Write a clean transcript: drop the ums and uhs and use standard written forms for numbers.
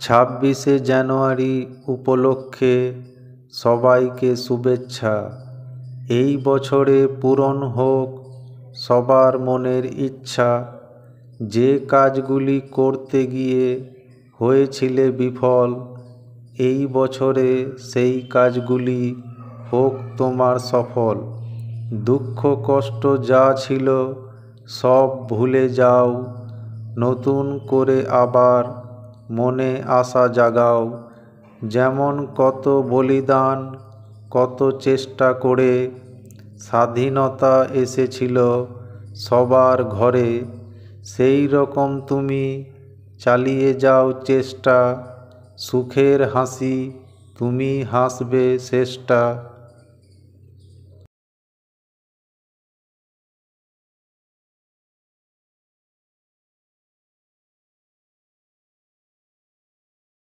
26শে জানুয়ারি উপলক্ষে সবাইকে শুভেচ্ছা। এই বছরে পূরণ হোক সবার মনের ইচ্ছা। যে কাজগুলি করতে গিয়ে হয়েছিলে বিফল, এই বছরে সেই কাজগুলি হোক তোমার সফল। দুঃখ কষ্ট যা ছিল সব ভুলে যাও, নতুন করে আবার মনে আশা জাগাও। যেমন কত বলিদান, কত চেষ্টা করে স্বাধীনতা এসেছিল সবার ঘরে, সেই রকম তুমি চালিয়ে যাও চেষ্টা। সুখের হাসি তুমি হাসবে শেষটা।